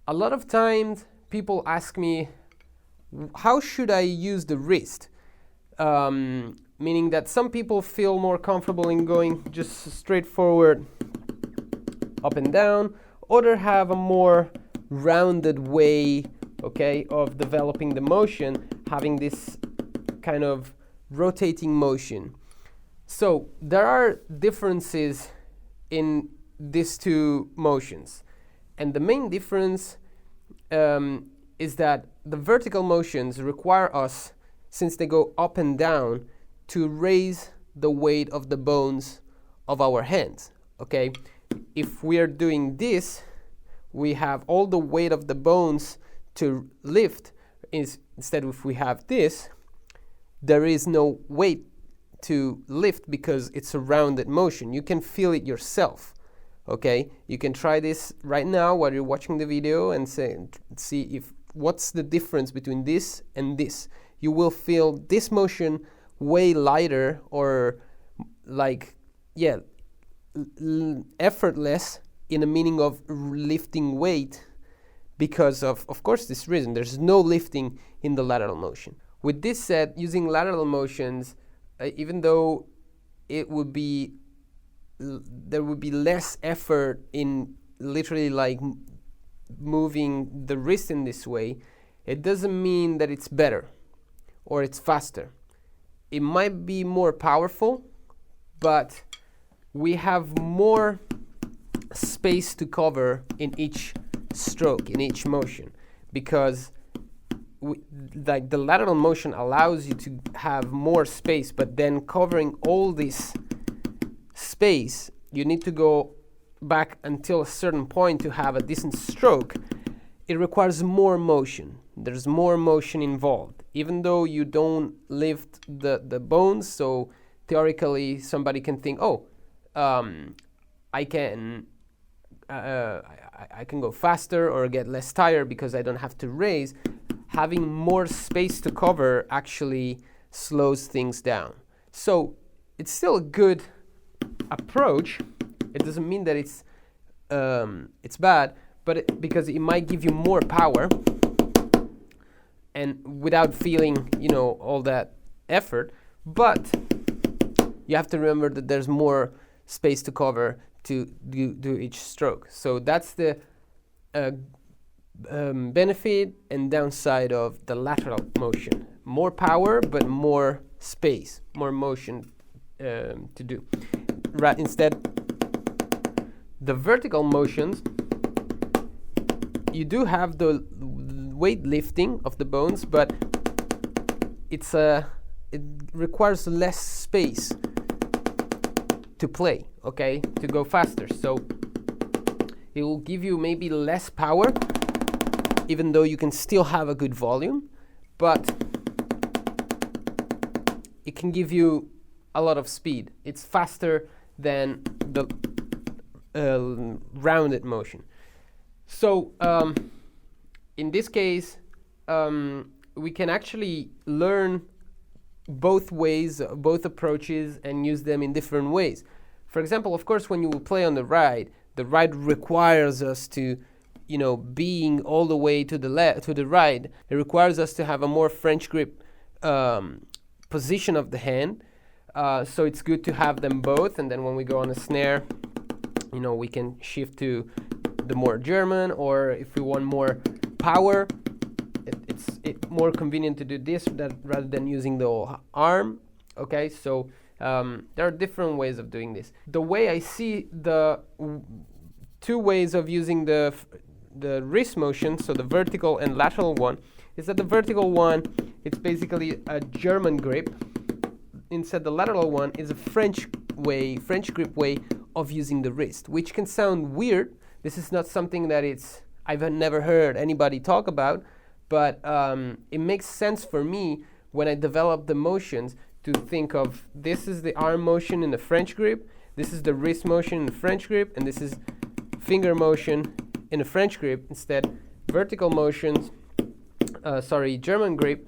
A lot of times people ask me, how should I use the wrist? Meaning that some people feel more comfortable in going just straightforward up and down, others have a more rounded way, okay, of developing the motion, having this kind of rotating motion. So there are differences in these two motions, and the main difference is that the vertical motions require us, since they go up and down, to raise the weight of the bones of our hands. Okay, if we are doing this, we have all the weight of the bones to lift. Instead, if we have this, there is no weight to lift because it's a rounded motion. You can feel it yourself. Okay, you can try this right now while you're watching the video and see if what's the difference between this and this. You will feel this motion way lighter, or like, yeah, effortless, in a meaning of lifting weight, because of course, this reason. There's no lifting in the lateral motion. With this said, using lateral motions, even though it would be there would be less effort in literally like moving the wrist in this way, it doesn't mean that it's better or it's faster. It might be more powerful, but we have more space to cover in each stroke, in each motion, because like the lateral motion allows you to have more space, but then covering all this space, you need to go back until a certain point to have a decent stroke. It requires more motion. There's more motion involved, even though you don't lift the bones. So theoretically, somebody can think, oh, I can go faster or get less tired because I don't have to raise. Having more space to cover actually slows things down. So it's still a good approach. It doesn't mean that it's bad, but because it might give you more power, and without feeling, all that effort. But you have to remember that there's more space to cover to do each stroke. So that's the benefit and downside of the lateral motion. More power, but more space, more motion to do. Right, instead, the vertical motions, you do have the weight lifting of the bones, but it requires less space to play, okay, to go faster. So it will give you maybe less power, even though you can still have a good volume, but it can give you a lot of speed. It's faster than the rounded motion. So in this case, we can actually learn both ways, both approaches, and use them in different ways. For example, of course, when you will play on the ride requires us to, being all the way to the right, it requires us to have a more French grip position of the hand. So it's good to have them both, and then when we go on a snare, we can shift to the more German, or if we want more power, it's more convenient to do this rather than using the whole arm. Okay, so there are different ways of doing this. The way I see the two ways of using the wrist motion, so the vertical and lateral one, is that the vertical one, it's basically a German grip. Instead, the lateral one is a French grip way of using the wrist, which can sound weird. This is not something that I've never heard anybody talk about, but it makes sense for me when I develop the motions to think of this is the arm motion in the French grip, this is the wrist motion in the French grip, and this is finger motion in the French grip. Instead, vertical motions, German grip,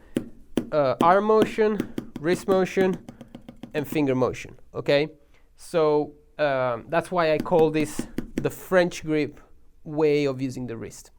arm motion, wrist motion, and finger motion. Okay, so that's why I call this the French grip way of using the wrist.